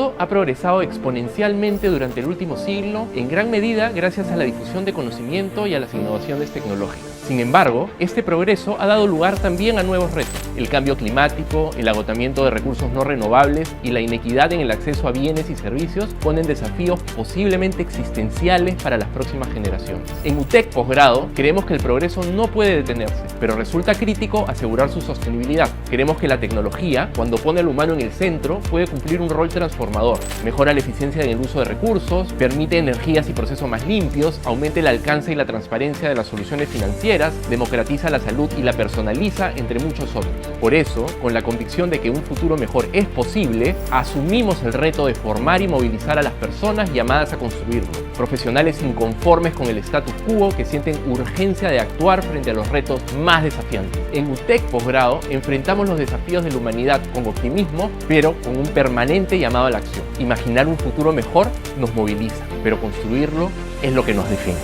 Todo ha progresado exponencialmente durante el último siglo, en gran medida gracias a la difusión de conocimiento y a las innovaciones tecnológicas. Sin embargo, este progreso ha dado lugar también a nuevos retos. El cambio climático, el agotamiento de recursos no renovables y la inequidad en el acceso a bienes y servicios ponen desafíos posiblemente existenciales para las próximas generaciones. En UTEC Posgrado creemos que el progreso no puede detenerse, pero resulta crítico asegurar su sostenibilidad. Creemos que la tecnología, cuando pone al humano en el centro, puede cumplir un rol transformador. Mejora la eficiencia en el uso de recursos, permite energías y procesos más limpios, aumenta el alcance y la transparencia de las soluciones financieras, democratiza la salud y la personaliza, entre muchos otros. Por eso, con la convicción de que un futuro mejor es posible, asumimos el reto de formar y movilizar a las personas llamadas a construirlo. Profesionales inconformes con el status quo que sienten urgencia de actuar frente a los retos más desafiantes. En UTEC Posgrado enfrentamos los desafíos de la humanidad con optimismo, pero con un permanente llamado a la acción. Imaginar un futuro mejor nos moviliza, pero construirlo es lo que nos define.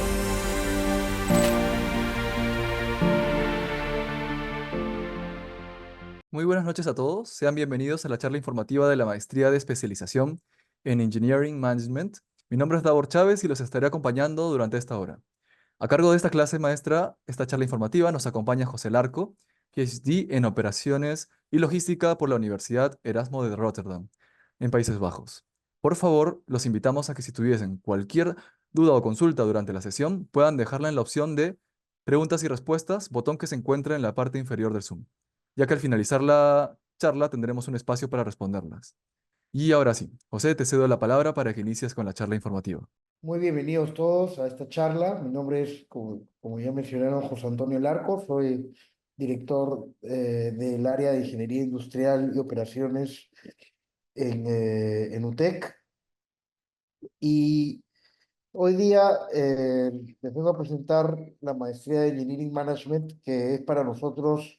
Muy buenas noches a todos, sean bienvenidos a la charla informativa de la Maestría de Especialización en Engineering Management. Mi nombre es Davor Chávez y los estaré acompañando durante esta hora. A cargo de esta clase maestra, esta charla informativa, nos acompaña José Larco, PhD en Operaciones y Logística por la Universidad Erasmo de Rotterdam, en Países Bajos. Por favor, los invitamos a que si tuviesen cualquier duda o consulta durante la sesión, puedan dejarla en la opción de preguntas y respuestas, botón que se encuentra en la parte inferior del Zoom, ya que al finalizar la charla tendremos un espacio para responderlas. Y ahora sí, José, te cedo la palabra para que inicies con la charla informativa. Muy bienvenidos todos a esta charla. Mi nombre es, como ya mencionaron, José Antonio Larco. Soy director del área de Ingeniería Industrial y Operaciones en UTEC. Y hoy día les vengo a presentar la maestría de Engineering Management, que es para nosotros,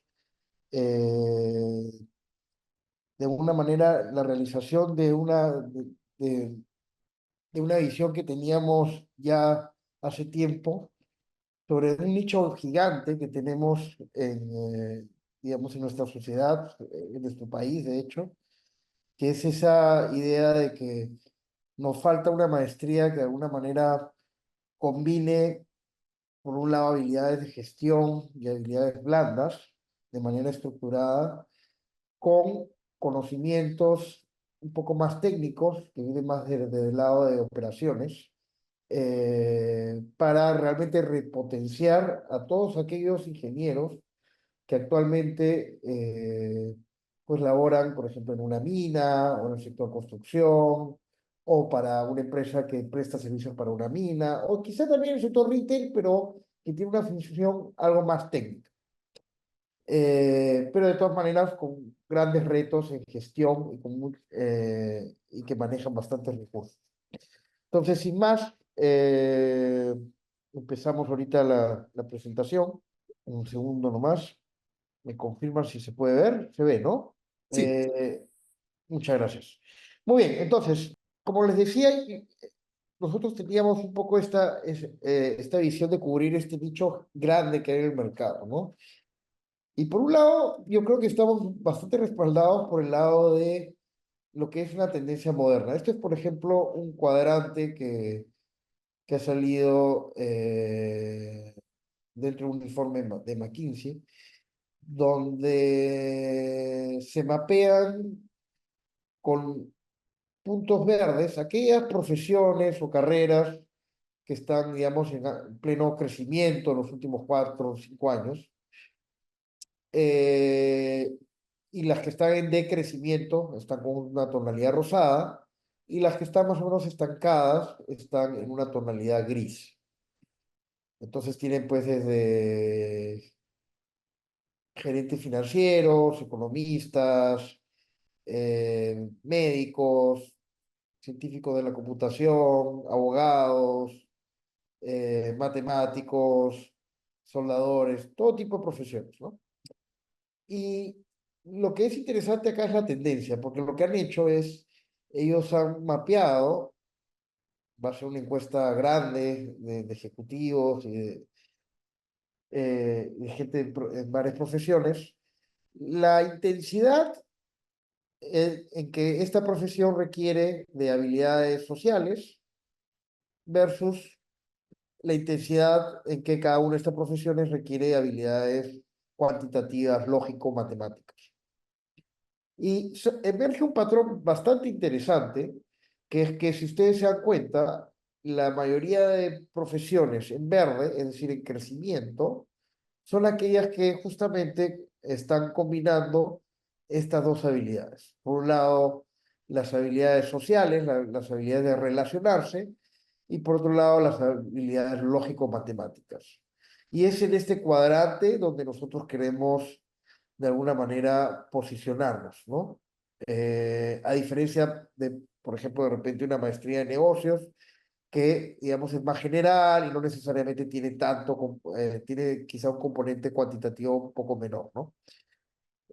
de alguna manera, la realización de de una visión que teníamos ya hace tiempo sobre un nicho gigante que tenemos digamos, en nuestra sociedad, en nuestro país, de hecho, que es esa idea de que nos falta una maestría que de alguna manera combine, por un lado, habilidades de gestión y habilidades blandas de manera estructurada, con conocimientos un poco más técnicos, que vienen más desde el lado de operaciones, para realmente repotenciar a todos aquellos ingenieros que actualmente pues laboran, por ejemplo, en una mina o en el sector construcción, o para una empresa que presta servicios para una mina, o quizá también en el sector retail, pero que tiene una función algo más técnica. Pero de todas maneras con grandes retos en gestión y que manejan bastantes recursos. Entonces, sin más, empezamos ahorita la presentación. Un segundo nomás. Me confirman si se puede ver. Se ve, ¿no? Sí. Muchas gracias. Muy bien, entonces, como les decía, nosotros teníamos un poco esta visión de cubrir este nicho grande que hay en el mercado, ¿no? Y por un lado, yo creo que estamos bastante respaldados por el lado de lo que es una tendencia moderna. Este es, por ejemplo, un cuadrante que ha salido dentro de un informe de McKinsey, donde se mapean con puntos verdes aquellas profesiones o carreras que están, digamos, en pleno crecimiento en los últimos 4 o 5 años, eh, y las que están en decrecimiento están con una tonalidad rosada, y las que están más o menos estancadas están en una tonalidad gris. Entonces tienen pues desde gerentes financieros, economistas, médicos, científicos de la computación, abogados, matemáticos, soldadores, todo tipo de profesiones, ¿no? Y lo que es interesante acá es la tendencia, porque lo que han hecho es, ellos han mapeado, va a ser una encuesta grande de ejecutivos y de gente en varias profesiones, la intensidad en que esta profesión requiere de habilidades sociales versus la intensidad en que cada una de estas profesiones requiere de habilidades cuantitativas, lógico-matemáticas. Y emerge un patrón bastante interesante, que es que si ustedes se dan cuenta, la mayoría de profesiones en verde, es decir, en crecimiento, son aquellas que justamente están combinando estas dos habilidades. Por un lado, las habilidades sociales, las habilidades de relacionarse, y por otro lado, las habilidades lógico-matemáticas. Y es en este cuadrante donde nosotros queremos, de alguna manera, posicionarnos, ¿no? A diferencia de, por ejemplo, de repente una maestría de negocios, que, digamos, es más general y no necesariamente tiene tiene quizá un componente cuantitativo un poco menor, ¿no?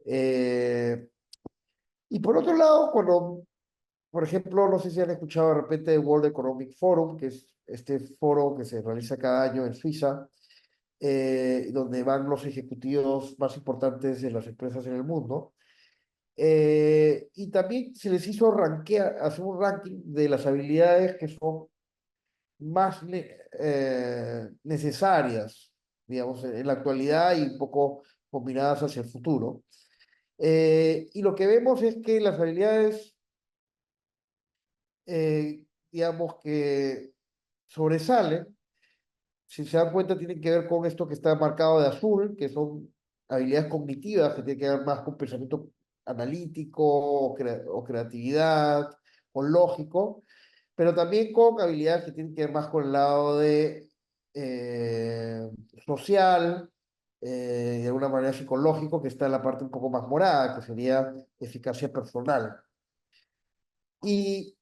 Eh, y por otro lado, cuando, por ejemplo, no sé si han escuchado de repente el World Economic Forum, que es este foro que se realiza cada año en Suiza, donde van los ejecutivos más importantes de las empresas en el mundo. Y también se les hizo hacer un ranking de las habilidades que son más necesarias, digamos, en la actualidad y un poco combinadas hacia el futuro. Y lo que vemos es que las habilidades, digamos, que sobresalen, si se dan cuenta, tienen que ver con esto que está marcado de azul, que son habilidades cognitivas, que tienen que ver más con pensamiento analítico o creatividad o lógico, pero también con habilidades que tienen que ver más con el lado de eh, social, de alguna manera psicológico, que está en la parte un poco más morada, que sería eficacia personal. Y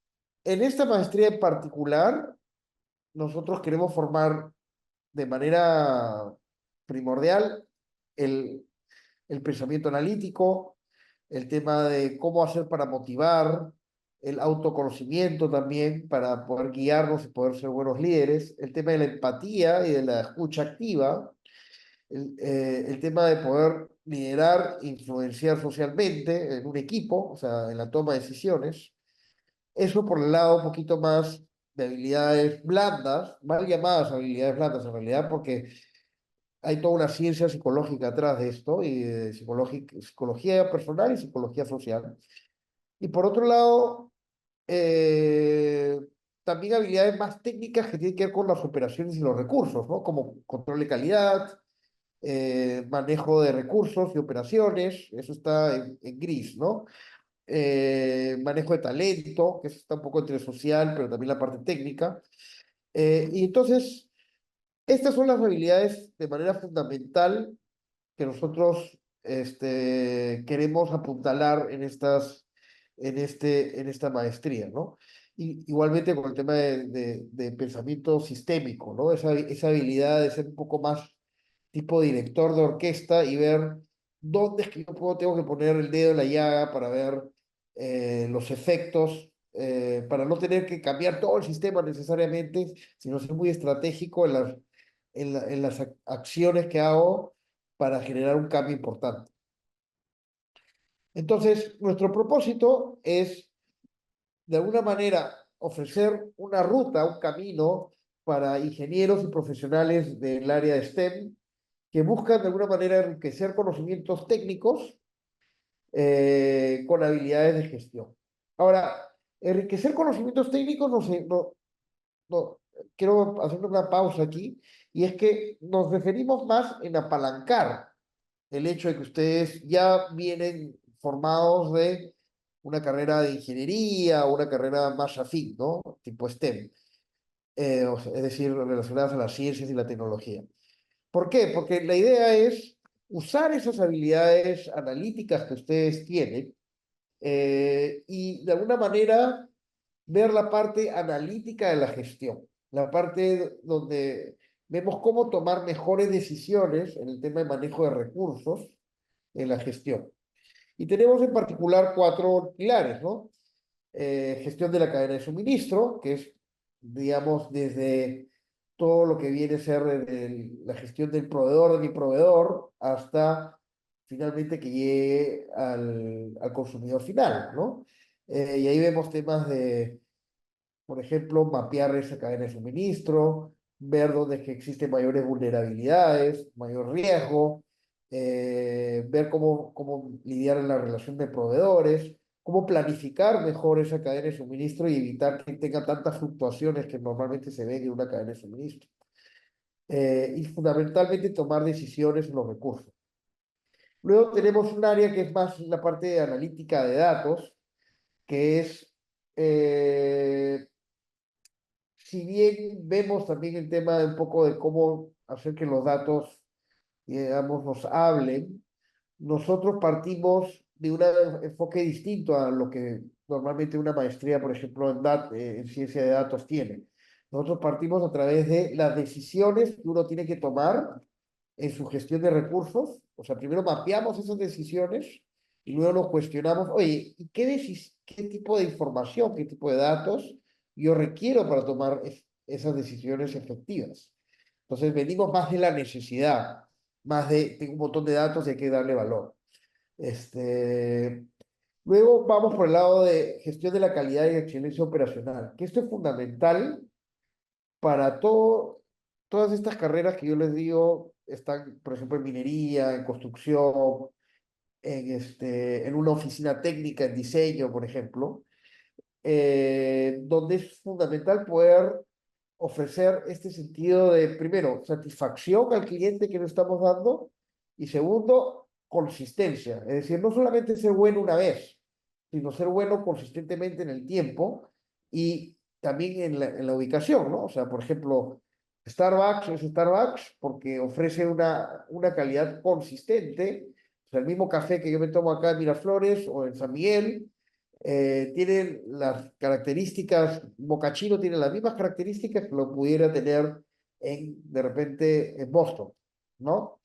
en esta maestría en particular, nosotros queremos formar de manera primordial el, el pensamiento analítico, el tema de cómo hacer para motivar, el autoconocimiento también para poder guiarnos y poder ser buenos líderes, el tema de la empatía y de la escucha activa, el tema de poder liderar, influenciar socialmente en un equipo, o sea, en la toma de decisiones. Eso por el lado un poquito más de habilidades blandas, mal llamadas habilidades blandas en realidad, porque hay toda una ciencia psicológica atrás de esto, y de psicología personal y psicología social. Y por otro lado, eh, también habilidades más técnicas que tienen que ver con las operaciones y los recursos, ¿no? Como control de calidad, manejo de recursos y operaciones, eso está en gris, ¿no? Manejo de talento, que eso está un poco entre social, pero también la parte técnica. Y entonces, estas son las habilidades de manera fundamental que nosotros queremos apuntalar en esta maestría, ¿no? Y, igualmente con el tema de pensamiento sistémico, ¿no? Esa habilidad de ser un poco más tipo director de orquesta y ver dónde es que tengo que poner el dedo en la llaga para ver los efectos, para no tener que cambiar todo el sistema necesariamente, sino ser muy estratégico en las acciones que hago para generar un cambio importante. Entonces, nuestro propósito es, de alguna manera, ofrecer una ruta, un camino para ingenieros y profesionales del área de STEM que buscan de alguna manera enriquecer conocimientos técnicos con habilidades de gestión. Ahora, enriquecer conocimientos técnicos, no, quiero hacer una pausa aquí, y es que nos referimos más en apalancar el hecho de que ustedes ya vienen formados de una carrera de ingeniería o una carrera más afín, ¿no? Tipo STEM, es decir, relacionadas a las ciencias y la tecnología. ¿Por qué? Porque la idea es usar esas habilidades analíticas que ustedes tienen y de alguna manera ver la parte analítica de la gestión, la parte donde vemos cómo tomar mejores decisiones en el tema de manejo de recursos en la gestión. Y tenemos en particular cuatro pilares, ¿no? Gestión de la cadena de suministro, que es, digamos, desde todo lo que viene a ser la gestión del proveedor de mi proveedor hasta finalmente que llegue al consumidor final, ¿no? Y ahí vemos temas de, por ejemplo, mapear esa cadena de suministro, ver dónde es que existen mayores vulnerabilidades, mayor riesgo, ver cómo lidiar en la relación de proveedores, cómo planificar mejor esa cadena de suministro y evitar que tenga tantas fluctuaciones que normalmente se ven en una cadena de suministro. Y fundamentalmente tomar decisiones en los recursos. Luego tenemos un área que es más la parte de analítica de datos, que es, si bien vemos también el tema de un poco de cómo hacer que los datos, digamos, nos hablen, nosotros partimos de un enfoque distinto a lo que normalmente una maestría, por ejemplo, en ciencia de datos tiene. Nosotros partimos a través de las decisiones que uno tiene que tomar en su gestión de recursos. O sea, primero mapeamos esas decisiones y luego nos cuestionamos, oye, ¿y qué tipo de información, qué tipo de datos yo requiero para tomar esas decisiones efectivas? Entonces, venimos más de la necesidad, más de, tengo un montón de datos y hay que darle valor. Luego vamos por el lado de gestión de la calidad y excelencia operacional, que esto es fundamental para todas estas carreras que yo les digo, están, por ejemplo, en minería, en construcción, en una oficina técnica, en diseño, por ejemplo, donde es fundamental poder ofrecer este sentido de, primero, satisfacción al cliente que le estamos dando y segundo, consistencia. Es decir, no solamente ser bueno una vez, sino ser bueno consistentemente en el tiempo y también en la ubicación, ¿no? O sea, por ejemplo, Starbucks es Starbucks porque ofrece una calidad consistente. O sea, el mismo café que yo me tomo acá en Miraflores o en San Miguel, tienen las características, Mocachino tiene las mismas características que lo pudiera tener de repente en Boston, ¿no?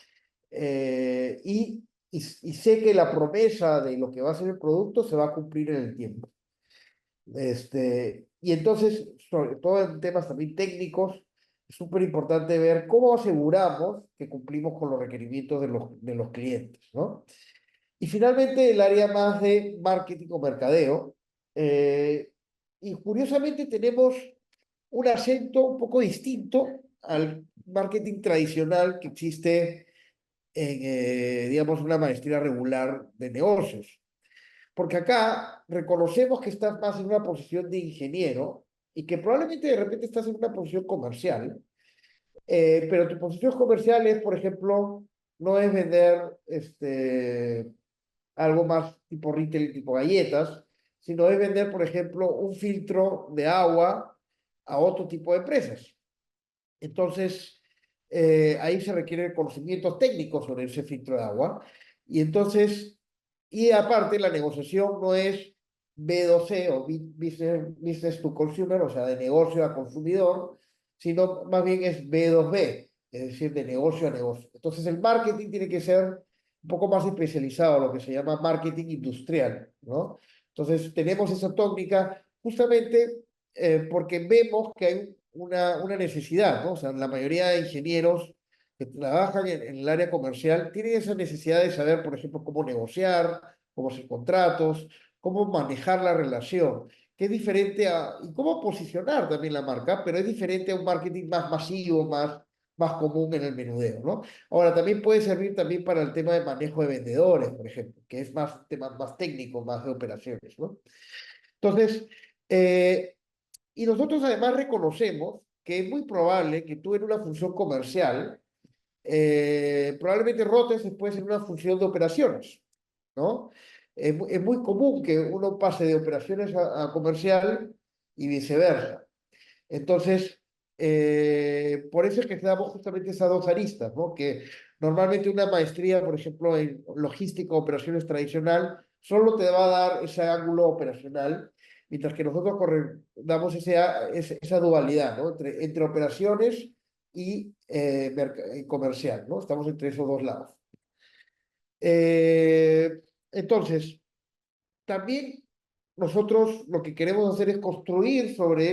Y sé que la promesa de lo que va a ser el producto se va a cumplir en el tiempo. Y entonces, sobre todo en temas también técnicos, es súper importante ver cómo aseguramos que cumplimos con los requerimientos de los clientes, ¿no? Y finalmente el área más de marketing o mercadeo. Y curiosamente tenemos un acento un poco distinto al marketing tradicional que existe en, digamos, una maestría regular de negocios. Porque acá reconocemos que estás más en una posición de ingeniero y que probablemente de repente estás en una posición comercial, pero tu posición comercial es, por ejemplo, no es vender algo más tipo retail, tipo galletas, sino es vender, por ejemplo, un filtro de agua a otro tipo de empresas. Entonces, ahí se requieren conocimientos técnicos sobre ese filtro de agua. Y entonces, y aparte, la negociación no es B2C o business to consumer, o sea, de negocio a consumidor, sino más bien es B2B, es decir, de negocio a negocio. Entonces, el marketing tiene que ser un poco más especializado, lo que se llama marketing industrial, ¿no? Entonces, tenemos esa técnica justamente porque vemos que hay una necesidad, ¿no? O sea, la mayoría de ingenieros que trabajan en el área comercial tienen esa necesidad de saber, por ejemplo, cómo negociar, cómo hacer contratos, cómo manejar la relación, que es diferente y cómo posicionar también la marca, pero es diferente a un marketing más masivo, más común en el menudeo, ¿no? Ahora, también puede servir también para el tema de manejo de vendedores, por ejemplo, que es más tema más técnico, más de operaciones, ¿no? Entonces, y nosotros además reconocemos que es muy probable que tú en una función comercial, probablemente rotes después en una función de operaciones, ¿no? Es muy común que uno pase de operaciones a comercial y viceversa. Entonces, por eso es que damos justamente esas dos aristas, ¿no? Que normalmente una maestría, por ejemplo, en logística o operaciones tradicional, solo te va a dar ese ángulo operacional, mientras que nosotros damos esa dualidad, ¿no? Entre operaciones y comercial, ¿no? Estamos entre esos dos lados. Entonces, también nosotros lo que queremos hacer es construir sobre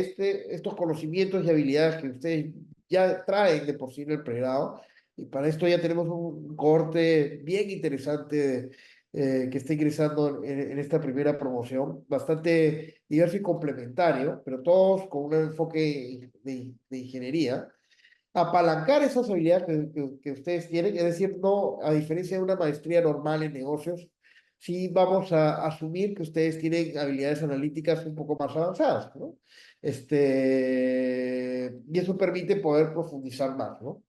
estos conocimientos y habilidades que ustedes ya traen de por sí en el pregrado, Y para esto ya tenemos un cohorte bien interesante que está ingresando en esta primera promoción, bastante diverso y complementario, pero todos con un enfoque de ingeniería. Apalancar esas habilidades que ustedes tienen, es decir, no, a diferencia de una maestría normal en negocios, sí vamos a asumir que ustedes tienen habilidades analíticas un poco más avanzadas, ¿no? Y eso permite poder profundizar más, ¿no?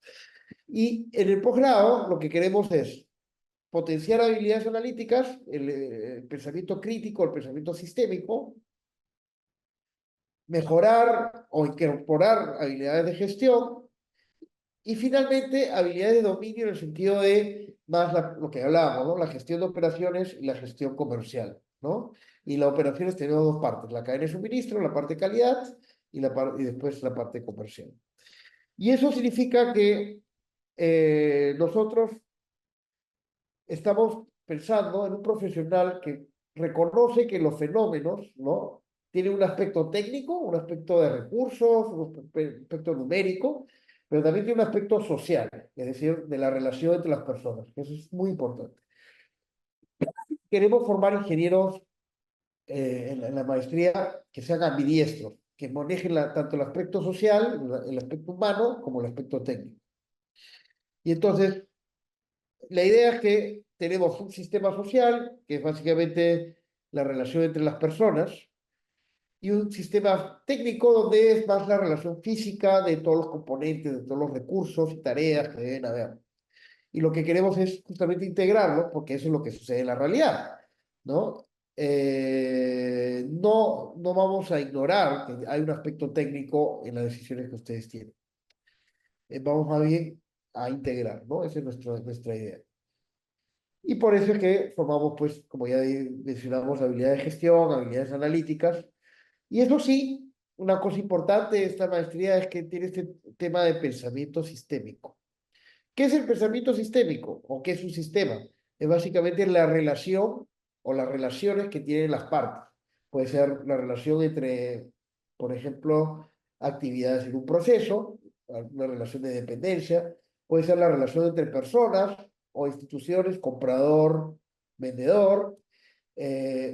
Y en el posgrado lo que queremos es potenciar habilidades analíticas, el pensamiento crítico, el pensamiento sistémico, mejorar o incorporar habilidades de gestión y finalmente habilidades de dominio en el sentido de más lo que hablábamos, ¿no? La gestión de operaciones y la gestión comercial, ¿no? Y las operaciones tenemos dos partes, la cadena de suministro, la parte de calidad y después la parte comercial. Y eso significa que nosotros estamos pensando en un profesional que reconoce que los fenómenos, ¿no? Tienen un aspecto técnico, un aspecto de recursos, un aspecto numérico, pero también tiene un aspecto social, es decir, de la relación entre las personas, que eso es muy importante. Queremos formar ingenieros en la maestría que sean ambidiestros, que manejen tanto el aspecto social, el aspecto humano, como el aspecto técnico. Y entonces, la idea es que tenemos un sistema social, que es básicamente la relación entre las personas, y un sistema técnico donde es más la relación física de todos los componentes, de todos los recursos y tareas que deben haber. Y lo que queremos es justamente integrarlo, porque eso es lo que sucede en la realidad, ¿no? No vamos a ignorar que hay un aspecto técnico en las decisiones que ustedes tienen. Vamos más bien a integrar, ¿no? Esa es nuestra idea. Y por eso es que formamos, pues, como ya mencionamos, habilidades de gestión, habilidades analíticas. Y eso sí, una cosa importante de esta maestría es que tiene este tema de pensamiento sistémico. ¿Qué es el pensamiento sistémico? ¿O qué es un sistema? Es básicamente la relación o las relaciones que tienen las partes. Puede ser la relación entre, por ejemplo, actividades en un proceso, una relación de dependencia. Puede ser la relación entre personas o instituciones, comprador, vendedor,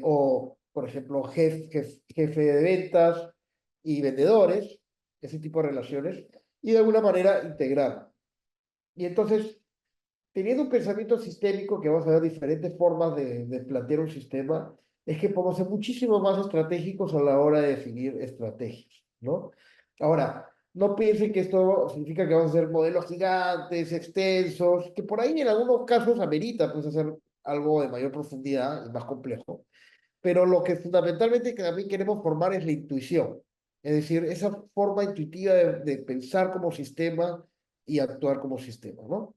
o, por ejemplo, jefe de ventas y vendedores, ese tipo de relaciones, y de alguna manera integrar. Y entonces, teniendo un pensamiento sistémico, que vamos a ver diferentes formas de plantear un sistema, es que podemos ser muchísimo más estratégicos a la hora de definir estrategias, ¿no? Ahora, no piensen que esto significa que vamos a hacer modelos gigantes, extensos, que por ahí en algunos casos amerita pues hacer algo de mayor profundidad y más complejo, pero lo que fundamentalmente que también queremos formar es la intuición, es decir, esa forma intuitiva de pensar como sistema y actuar como sistema, ¿no?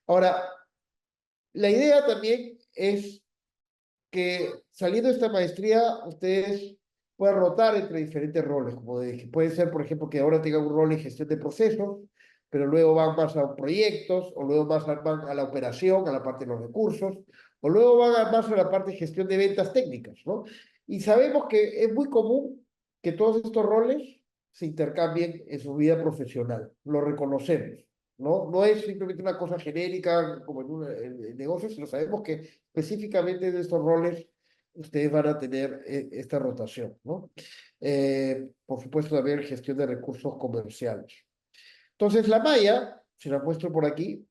Ahora, la idea también es que saliendo de esta maestría, ustedes puedan rotar entre diferentes roles, como dije. Puede ser, por ejemplo, que ahora tengan un rol en gestión de procesos, pero luego van más a proyectos, o luego van a la operación, a la parte de los recursos, o luego van más a la parte de gestión de ventas técnicas, ¿no? Y sabemos que es muy común que todos estos roles se intercambien en su vida profesional, lo reconocemos. No es simplemente una cosa genérica como en negocios, sino sabemos que específicamente de estos roles ustedes van a tener esta rotación, ¿no? Por supuesto también gestión de recursos comerciales. Entonces la malla, se la muestro por aquí,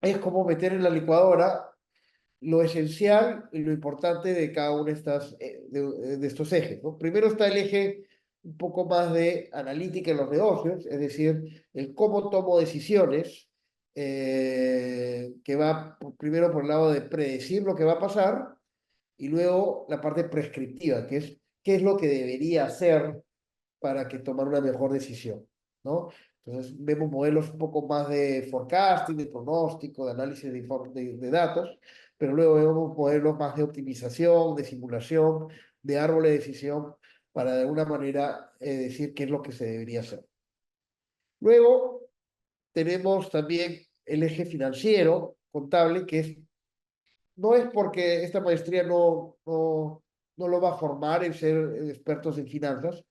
es como meter en la licuadora lo esencial y lo importante de cada uno de estos ejes, ¿no? Primero está el eje un poco más de analítica en los negocios, es decir, el cómo tomo decisiones, que va primero por el lado de predecir lo que va a pasar y luego la parte prescriptiva, que es qué es lo que debería hacer para que tomar una mejor decisión, ¿no? Entonces vemos modelos un poco más de forecasting, de pronóstico, de análisis de datos, pero luego vemos modelos más de optimización, de simulación, de árbol de decisión, para de alguna manera decir qué es lo que se debería hacer. Luego tenemos también el eje financiero, contable, que no es porque esta maestría no lo va a formar en ser expertos en finanzas,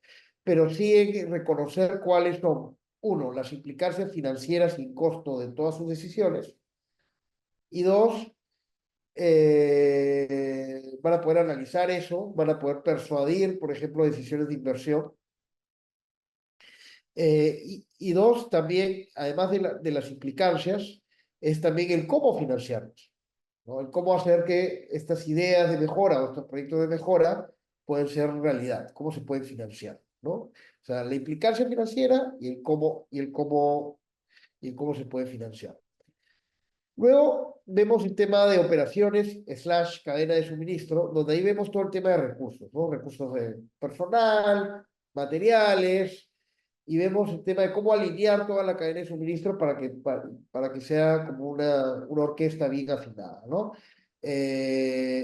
pero sí en reconocer cuáles son uno, las implicancias financieras sin costo de todas sus decisiones, y dos, van a poder analizar eso, van a poder persuadir, por ejemplo, decisiones de inversión. Y dos, también, además de las implicancias, es también el cómo financiarlos, ¿no? El cómo hacer que estas ideas de mejora o estos proyectos de mejora pueden ser realidad, cómo se pueden financiar, ¿no? O sea, la implicancia financiera y el cómo se puede financiar. Luego vemos el tema de operaciones / cadena de suministro, donde ahí vemos todo el tema de recursos, ¿no? Recursos de personal, materiales, y vemos el tema de cómo alinear toda la cadena de suministro para que sea como una orquesta bien afinada, ¿no?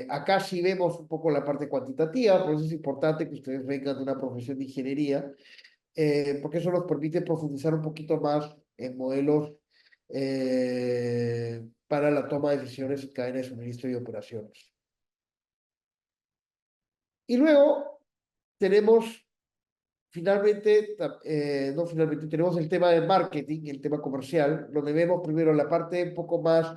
Acá sí vemos un poco la parte cuantitativa, por eso es importante que ustedes vengan de una profesión de ingeniería, porque eso nos permite profundizar un poquito más en modelos para la toma de decisiones en cadena de suministro y operaciones. Y luego tenemos finalmente tenemos el tema de marketing, el tema comercial, donde vemos primero la parte un poco más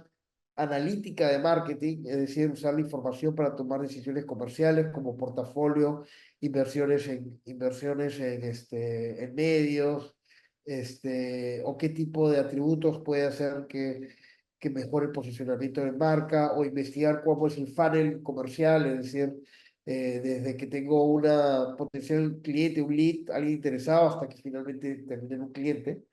analítica de marketing, es decir, usar la información para tomar decisiones comerciales como portafolio, inversiones en medios, o qué tipo de atributos puede hacer que mejore el posicionamiento de marca, o investigar cómo es el funnel comercial, es decir, desde que tengo una potencial cliente, un lead, alguien interesado, hasta que finalmente termine en un cliente.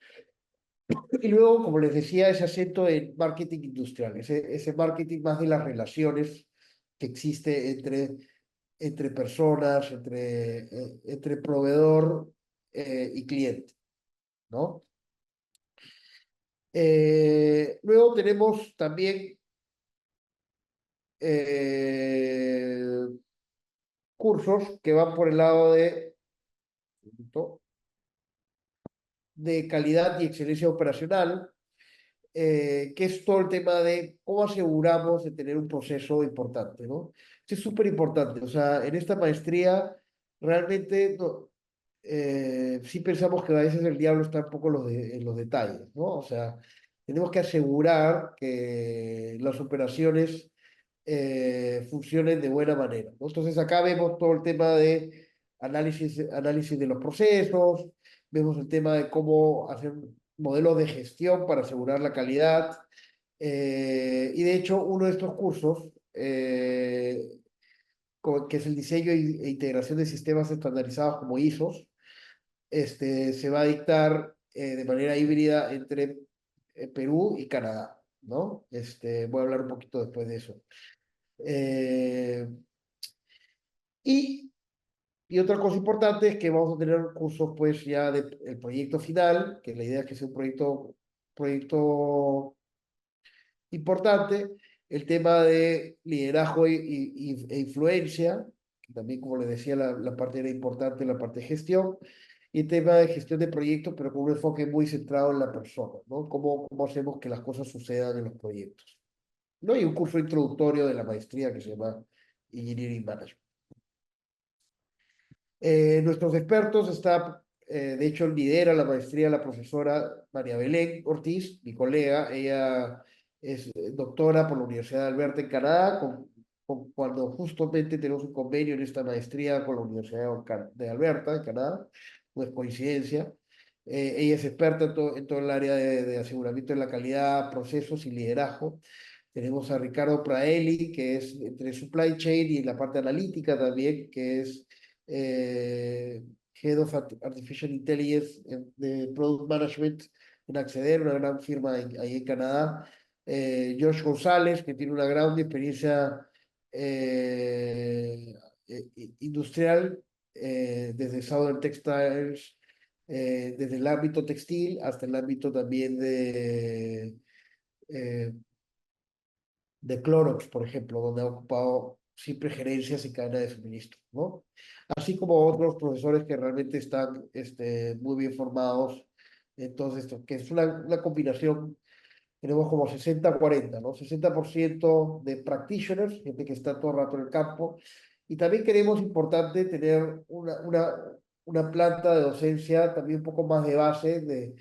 Y luego, como les decía, ese acento en marketing industrial, ese marketing más de las relaciones que existe entre personas, entre proveedor y cliente, ¿no? Luego tenemos también cursos que van por el lado de calidad y excelencia operacional, que es todo el tema de cómo aseguramos de tener un proceso importante, ¿no? Esto es súper importante, o sea, en esta maestría realmente sí pensamos que a veces el diablo está un poco en los detalles, ¿no? O sea, tenemos que asegurar que las operaciones funcionen de buena manera, ¿no? Entonces acá vemos todo el tema de análisis de los procesos, vemos el tema de cómo hacer modelos de gestión para asegurar la calidad. Y de hecho, uno de estos cursos, que es el diseño e integración de sistemas estandarizados como ISOs, se va a dictar de manera híbrida entre Perú y Canadá, ¿no? Voy a hablar un poquito después de eso. Eh, y, y otra cosa importante es que vamos a tener cursos pues ya del proyecto final, que la idea es que sea un proyecto importante, el tema de liderazgo e influencia, que también como les decía la parte era importante, la parte de gestión, y el tema de gestión de proyectos, pero con un enfoque muy centrado en la persona, ¿no? Cómo hacemos que las cosas sucedan en los proyectos, ¿no? Y un curso introductorio de la maestría que se llama Engineering Management. Nuestros expertos de hecho, lidera la maestría la profesora María Belén Ortiz, mi colega. Ella es doctora por la Universidad de Alberta en Canadá, cuando justamente tenemos un convenio en esta maestría con la Universidad de Alberta en Canadá, no es coincidencia. Ella es experta en todo el área de aseguramiento de la calidad, procesos y liderazgo. Tenemos a Ricardo Praeli, que es entre supply chain y la parte analítica también, que es Head of Artificial Intelligence de Product Management en Acceder, una gran firma ahí en Canadá. Josh González, que tiene una gran experiencia industrial desde Southern Textiles, desde el ámbito textil hasta el ámbito también eh, de Clorox, por ejemplo, donde ha ocupado siempre gerencias y cadena de suministro, ¿no? Así como otros profesores que realmente están muy bien formados en todo esto, que es una combinación, tenemos como 60-40, ¿no? 60% de practitioners, gente que está todo el rato en el campo, y también queremos, importante, tener una planta de docencia también un poco más de base,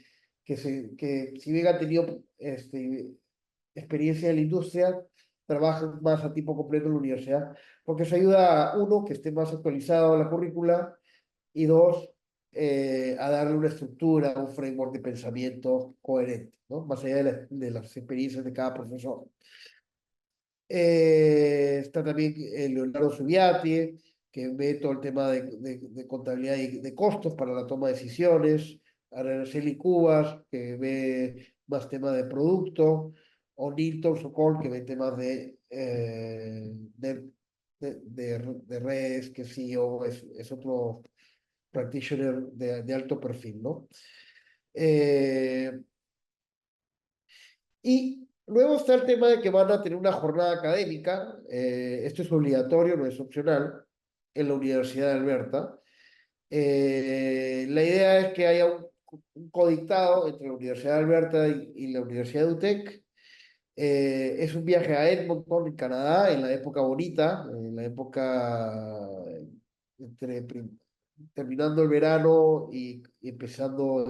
que si bien han tenido experiencia en la industria, trabajan más a tiempo completo en la universidad, porque eso ayuda a uno, que esté más actualizado a la currícula, y dos, a darle una estructura, un framework de pensamiento coherente, ¿no? Más allá de las experiencias de cada profesor. Está también Leonardo Subiati, que ve todo el tema de contabilidad y de costos para la toma de decisiones. Araceli Cubas, que ve más temas de producto. O Nilton Sokol, que ve temas de redes, que sí, o es otro practitioner de alto perfil, ¿no? Eh, y luego está el tema de que van a tener una jornada académica, esto es obligatorio, no es opcional, en la Universidad de Alberta. La idea es que haya un codictado entre la Universidad de Alberta y la Universidad de UTEC. Es un viaje a Edmonton, en Canadá, en la época bonita, en la época entre terminando el verano y empezando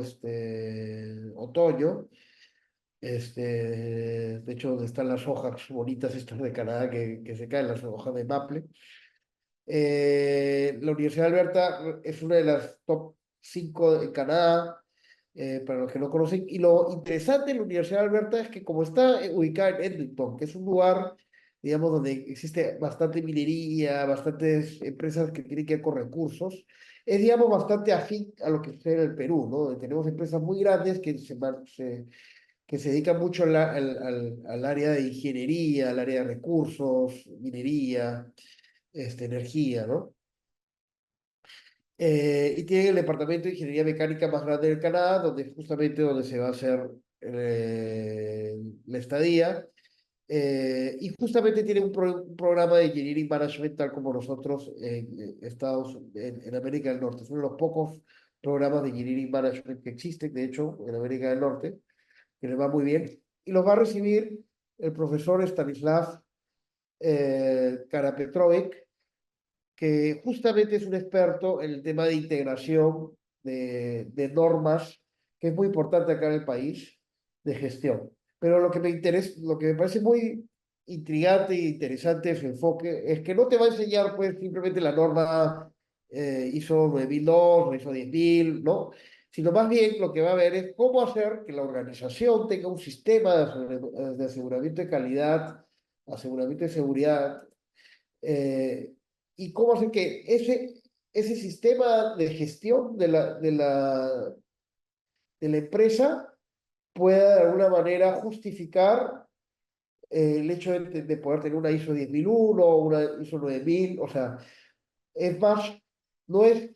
otoño. De hecho, donde están las hojas bonitas estas de Canadá que se caen, las hojas de maple. La Universidad de Alberta es una de las top 5 en Canadá, para los que no conocen. Y lo interesante de la Universidad de Alberta es que como está ubicada en Edmonton, que es un lugar, digamos, donde existe bastante minería, bastantes empresas que tienen que ver con recursos, es, digamos, bastante afín a lo que sucede en el Perú, ¿no? Donde tenemos empresas muy grandes que se dedican mucho al área de ingeniería, al área de recursos, minería, energía, ¿no? Y tiene el departamento de ingeniería mecánica más grande del Canadá, donde se va a hacer la estadía. Y justamente tiene un programa de engineering management tal como nosotros en América del Norte. Es uno de los pocos programas de engineering management que existen, de hecho, en América del Norte, que les va muy bien. Y los va a recibir el profesor Stanislav Karapetrovic, que justamente es un experto en el tema de integración de normas, que es muy importante acá en el país, de gestión. Pero lo que me parece muy intrigante e interesante de su enfoque es que no te va a enseñar pues simplemente la norma ISO 9002 o ISO 10000, ¿no? Sino más bien lo que va a ver es cómo hacer que la organización tenga un sistema de aseguramiento de calidad, aseguramiento de seguridad, eh, y cómo hacer que ese sistema de gestión de la empresa pueda de alguna manera justificar el hecho de poder tener una ISO 10001 o una ISO 9000. O sea, es más, no es,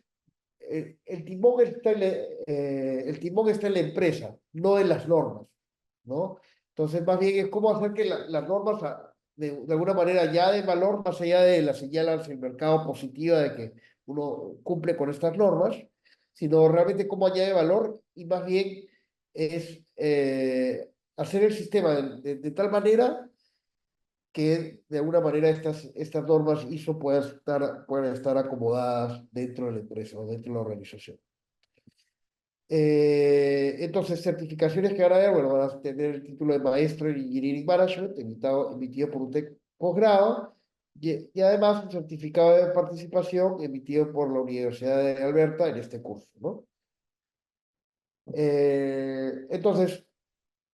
el timón está el timón está en la empresa, no en las normas, ¿no? Entonces, más bien es cómo hacer que las normas de alguna manera ya de valor, más allá de la señal hacia el mercado positiva de que uno cumple con estas normas, sino realmente cómo añade valor, y más bien es hacer el sistema de tal manera que de alguna manera estas normas ISO puedan estar acomodadas dentro de la empresa o dentro de la organización. Entonces, certificaciones que van a haber, bueno, van a tener el título de maestro en Engineering Management, emitido por un posgrado, y además un certificado de participación emitido por la Universidad de Alberta en este curso, ¿no? Entonces,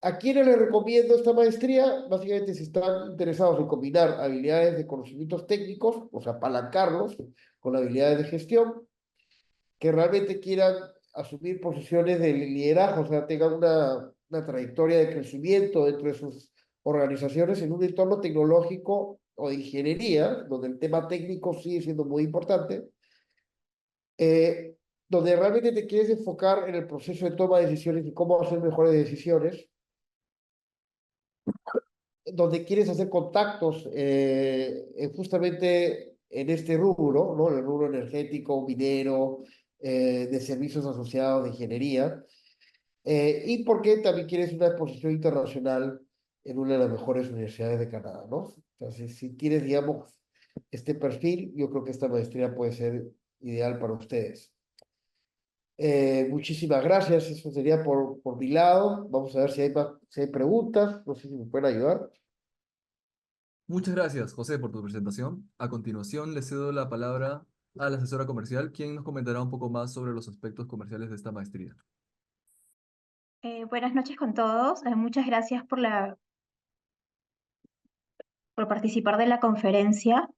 ¿a quiénes les recomiendo esta maestría? Básicamente, si están interesados en combinar habilidades de conocimientos técnicos, o sea, apalancarlos con habilidades de gestión, que realmente quieran asumir posiciones de liderazgo, o sea, tengan una trayectoria de crecimiento dentro de sus organizaciones en un entorno tecnológico o de ingeniería, donde el tema técnico sigue siendo muy importante, eh, donde realmente te quieres enfocar en el proceso de toma de decisiones y cómo hacer mejores decisiones, donde quieres hacer contactos justamente en este rubro, ¿no? En el rubro energético, minero, de servicios asociados de ingeniería, y porque también quieres una exposición internacional en una de las mejores universidades de Canadá, ¿no? Entonces, si tienes, digamos, este perfil, yo creo que esta maestría puede ser ideal para ustedes. Muchísimas gracias, eso sería por mi lado. Vamos a ver si hay preguntas, no sé si me pueden ayudar. Muchas gracias, José, por tu presentación. A continuación, le cedo la palabra a la asesora comercial, quien nos comentará un poco más sobre los aspectos comerciales de esta maestría. Buenas noches con todos. Muchas gracias por participar de la conferencia.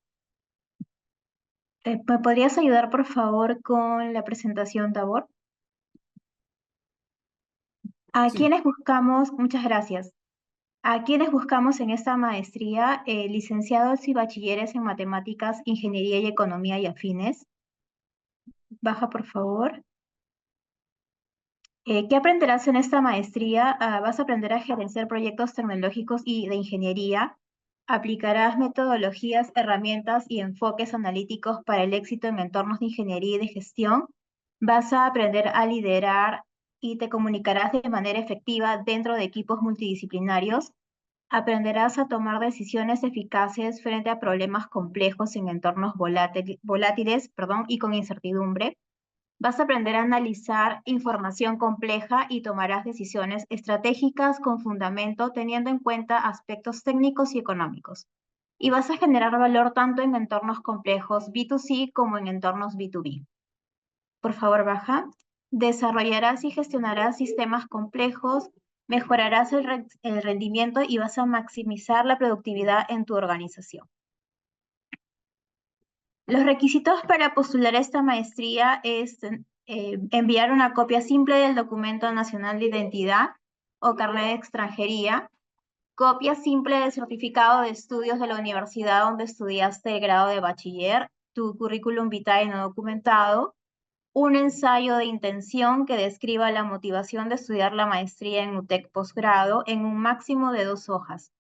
¿Me podrías ayudar, por favor, con la presentación, Tabor? ¿A Sí, quienes buscamos? Muchas gracias. ¿A quienes buscamos en esta maestría? Licenciados y bachilleres en matemáticas, ingeniería y economía y afines. Baja, por favor. ¿Qué aprenderás en esta maestría? Vas a aprender a gerenciar proyectos tecnológicos y de ingeniería. Aplicarás metodologías, herramientas y enfoques analíticos para el éxito en entornos de ingeniería y de gestión. Vas a aprender a liderar y te comunicarás de manera efectiva dentro de equipos multidisciplinarios. Aprenderás a tomar decisiones eficaces frente a problemas complejos en entornos volátiles, y con incertidumbre. Vas a aprender a analizar información compleja y tomarás decisiones estratégicas con fundamento teniendo en cuenta aspectos técnicos y económicos. Y vas a generar valor tanto en entornos complejos B2C como en entornos B2B. Por favor, baja. Desarrollarás y gestionarás sistemas complejos, mejorarás el rendimiento y vas a maximizar la productividad en tu organización. Los requisitos para postular esta maestría es enviar una copia simple del documento nacional de identidad o carnet de extranjería, copia simple del certificado de estudios de la universidad donde estudiaste el grado de bachiller, tu currículum vitae no documentado, un ensayo de intención que describa la motivación de estudiar la maestría en UTEC posgrado en un máximo de 2 hojas.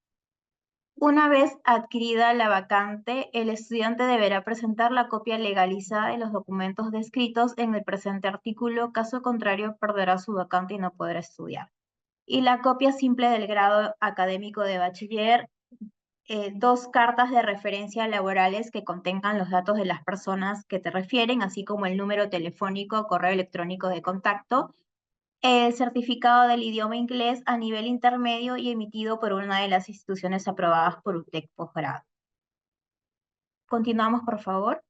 Una vez adquirida la vacante, el estudiante deberá presentar la copia legalizada de los documentos descritos en el presente artículo, caso contrario perderá su vacante y no podrá estudiar. Y la copia simple del grado académico de bachiller, 2 cartas de referencia laborales que contengan los datos de las personas que te refieren, así como el número telefónico, correo electrónico de contacto, el certificado del idioma inglés a nivel intermedio y emitido por una de las instituciones aprobadas por UTEC posgrado. Continuamos, por favor.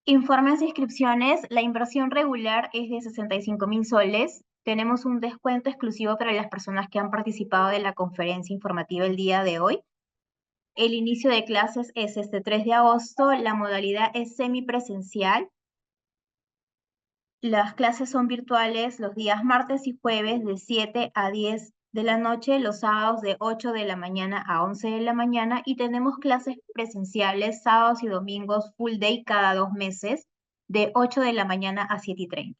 Informes de inscripciones. La inversión regular es de 65.000 soles. Tenemos un descuento exclusivo para las personas que han participado de la conferencia informativa el día de hoy. El inicio de clases es este 3 de agosto. La modalidad es semipresencial. Las clases son virtuales los días martes y jueves de 7 a 10 de la noche, los sábados de 8 de la mañana a 11 de la mañana y tenemos clases presenciales sábados y domingos full day cada 2 meses de 8 de la mañana a 7:30.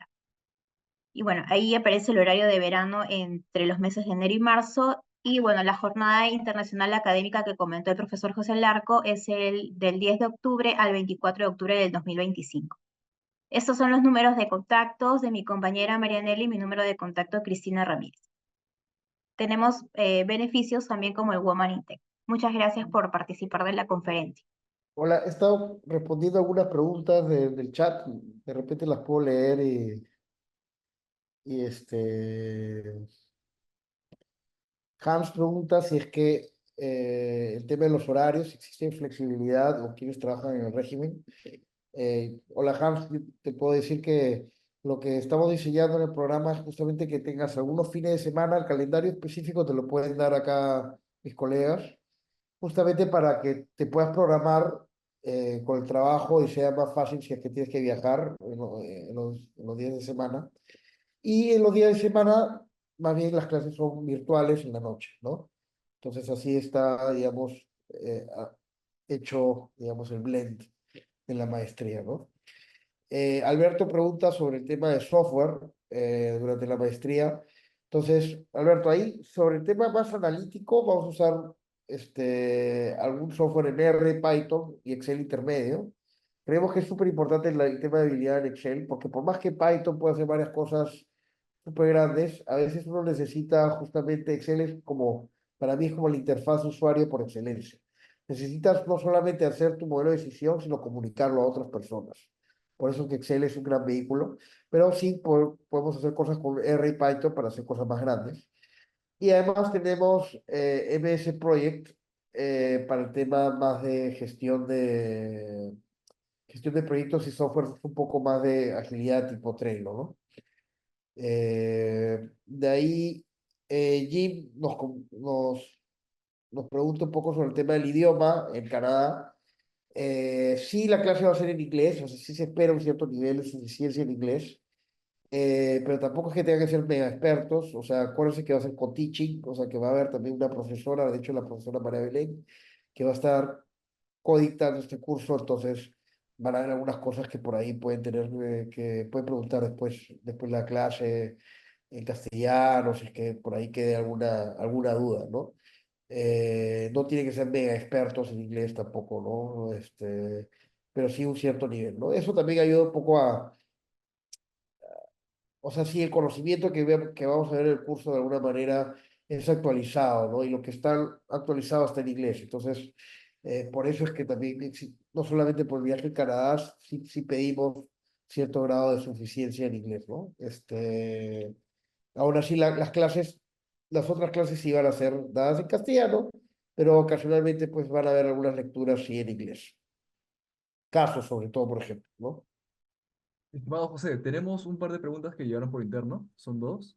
Y bueno, ahí aparece el horario de verano entre los meses de enero y marzo. Y bueno, la jornada internacional académica que comentó el profesor José Larco es el del 10 de octubre al 24 de octubre del 2025. Estos son los números de contactos de mi compañera Marianela y mi número de contacto Cristina Ramírez. Tenemos beneficios también como el Woman in Tech. Muchas gracias por participar de la conferencia. Hola, he estado respondiendo algunas preguntas del chat, de repente las puedo leer y Hans pregunta si es que el tema de los horarios, si existe flexibilidad o quienes trabajan en el régimen. Hola Hans, yo te puedo decir que lo que estamos diseñando en el programa es justamente que tengas algunos fines de semana, el calendario específico te lo pueden dar acá mis colegas, justamente para que te puedas programar con el trabajo y sea más fácil si es que tienes que viajar en los días de semana. Y en los días de semana, más bien las clases son virtuales en la noche, ¿no? Entonces así está, digamos, hecho, digamos, el blend en la maestría, ¿no? Alberto pregunta sobre el tema de software durante la maestría. Entonces, Alberto, ahí sobre el tema más analítico vamos a usar algún software en R, Python y Excel intermedio. Creemos que es súper importante el tema de habilidad en Excel, porque por más que Python pueda hacer varias cosas súper grandes, a veces uno necesita justamente Excel es como, para mí es como la interfaz de usuario por excelencia. Necesitas no solamente hacer tu modelo de decisión, sino comunicarlo a otras personas. por eso que Excel es un gran vehículo, pero sí podemos hacer cosas con R y Python para hacer cosas más grandes. Y además tenemos MS Project para el tema más de gestión de proyectos y software, un poco más de agilidad tipo Trello, ¿no? De ahí, Jim nos pregunta un poco sobre el tema del idioma en Canadá. Sí, la clase va a ser en inglés, o sea, sí se espera un cierto nivel de suficiencia en inglés, pero tampoco es que tengan que ser mega expertos, o sea, acuérdense que va a ser co-teaching, o sea, que va a haber también una profesora, de hecho la profesora María Belén, que va a estar co-dictando este curso, entonces van a haber algunas cosas que por ahí pueden tener, que pueden preguntar después de la clase en castellano, si es que por ahí quede alguna duda, ¿no? No tiene que ser mega expertos en inglés tampoco, ¿no? Pero sí un cierto nivel, ¿no? Eso también ayuda un poco o sea, sí, el conocimiento que vamos a ver en el curso de alguna manera es actualizado, ¿no? Y lo que está actualizado está en inglés. Entonces, por eso es que también, no solamente por el viaje a Canadá, sí pedimos cierto grado de suficiencia en inglés, ¿no? Aún así, las otras clases sí van a ser dadas en castellano, pero ocasionalmente pues van a haber algunas lecturas sí en inglés. Casos sobre todo, por ejemplo, ¿no? Estimado José, tenemos un par de preguntas que llegaron por interno, son dos.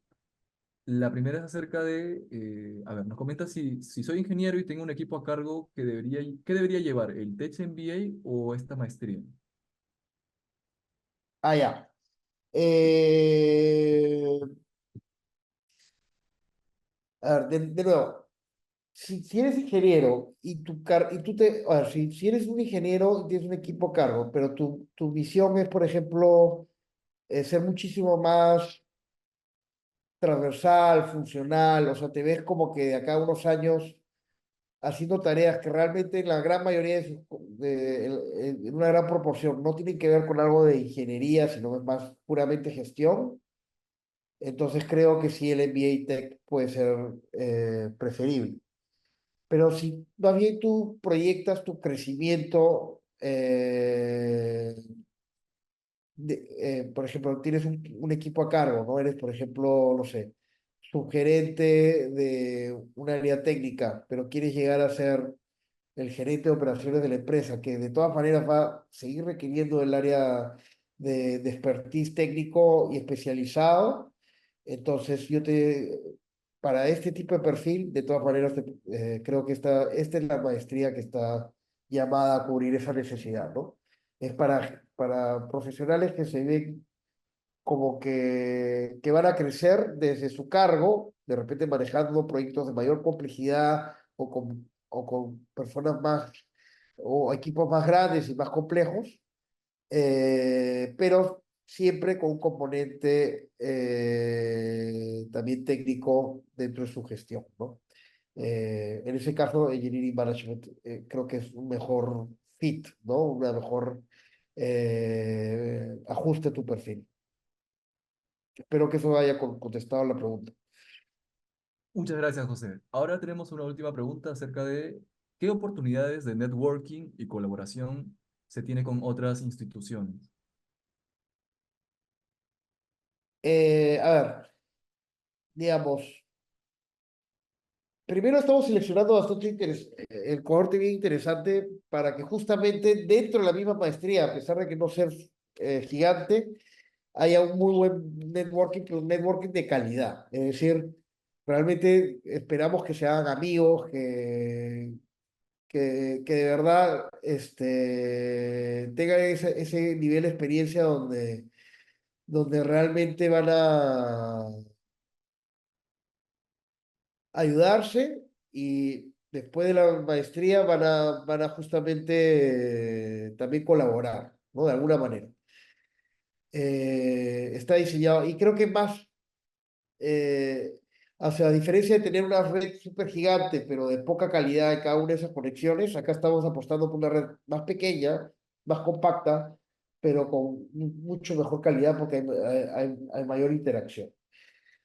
La primera es acerca de, a ver, nos comenta si soy ingeniero y tengo un equipo a cargo, ¿qué debería llevar? ¿El Tech MBA o esta maestría? Ah, ya. Eh, a ver, de nuevo, si eres ingeniero y a ver, si eres un ingeniero y tienes un equipo a cargo, pero tu visión es, por ejemplo, ser muchísimo más transversal, funcional, o sea, te ves como que de acá a unos años haciendo tareas que realmente en la gran mayoría en una gran proporción no tienen que ver con algo de ingeniería, sino es más puramente gestión. Entonces creo que sí el MBA Tech puede ser preferible. Pero si más bien tú proyectas tu crecimiento, por ejemplo, tienes un equipo a cargo, ¿no? Eres, por ejemplo, no sé, subgerente de un área técnica, pero quieres llegar a ser el gerente de operaciones de la empresa, que de todas maneras va a seguir requiriendo el área de expertise técnico y especializado. Entonces, para este tipo de perfil, de todas maneras, creo que esta es la maestría que está llamada a cubrir esa necesidad, ¿no? Es para profesionales que se ven como que van a crecer desde su cargo, de repente manejando proyectos de mayor complejidad o con personas más o equipos más grandes y más complejos, pero siempre con un componente también técnico dentro de su gestión, ¿no? En ese caso, Engineering Management creo que es un mejor fit, ¿no? Una mejor ajuste a tu perfil. Espero que eso haya contestado la pregunta. Muchas gracias, José. Ahora tenemos una última pregunta acerca de qué oportunidades de networking y colaboración se tiene con otras instituciones. A ver, digamos, primero estamos seleccionando el cohorte bien interesante para que justamente dentro de la misma maestría, a pesar de que no ser gigante, haya un muy buen networking, pero un networking de calidad. Es decir, realmente esperamos que se hagan amigos, que de verdad tengan ese nivel de experiencia donde realmente van a ayudarse y después de la maestría van a justamente también colaborar, ¿no? De alguna manera. Está diseñado y creo que más, eh, o sea, a diferencia de tener una red súper gigante, pero de poca calidad en cada una de esas conexiones, acá estamos apostando por una red más pequeña, más compacta, pero con mucho mejor calidad porque hay mayor interacción.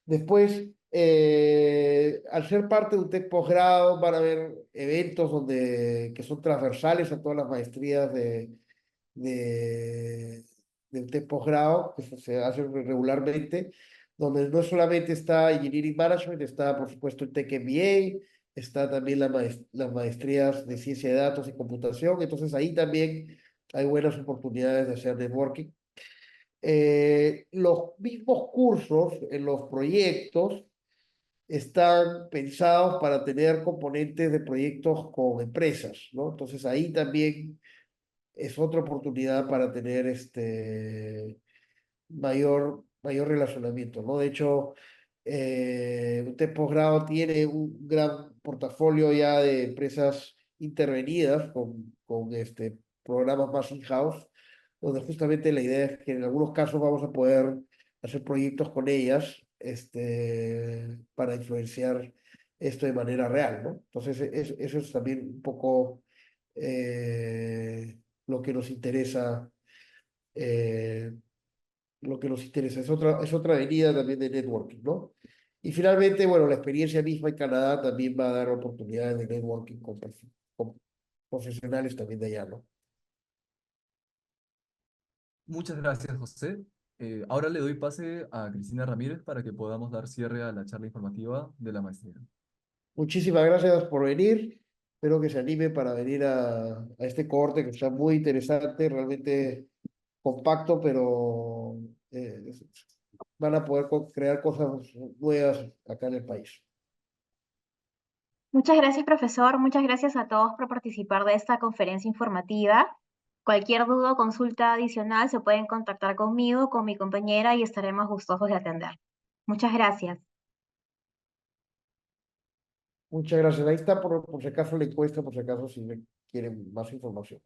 Después, al ser parte de un TEC posgrado, van a haber eventos que son transversales a todas las maestrías de de posgrado, que se hace regularmente, donde no solamente está Engineering Management, está por supuesto el Tech MBA, está también las maestrías de Ciencia de Datos y Computación, entonces ahí también hay buenas oportunidades de hacer networking. Los mismos cursos en los proyectos están pensados para tener componentes de proyectos con empresas, ¿no? Entonces ahí también es otra oportunidad para tener mayor relacionamiento, ¿no? De hecho, usted posgrado tiene un gran portafolio ya de empresas intervenidas con programas más in-house, donde justamente la idea es que en algunos casos vamos a poder hacer proyectos con ellas, para influenciar esto de manera real, ¿no? Entonces, eso es también un poco lo que nos interesa, eh, es otra avenida también de networking, ¿no? Y finalmente, bueno, la experiencia misma en Canadá también va a dar oportunidades de networking con profesionales también de allá, ¿no? Muchas gracias, José. Ahora le doy pase a Cristina Ramírez para que podamos dar cierre a la charla informativa de la maestría. Muchísimas gracias por venir. Espero que se anime para venir a este corte que está muy interesante, realmente compacto, pero van a poder crear cosas nuevas acá en el país. Muchas gracias, profesor. Muchas gracias a todos por participar de esta conferencia informativa. Cualquier duda o consulta adicional se pueden contactar conmigo, con mi compañera y estaremos gustosos de atender. Muchas gracias. Muchas gracias. Ahí está por si acaso la encuesta, por si acaso si quieren más información.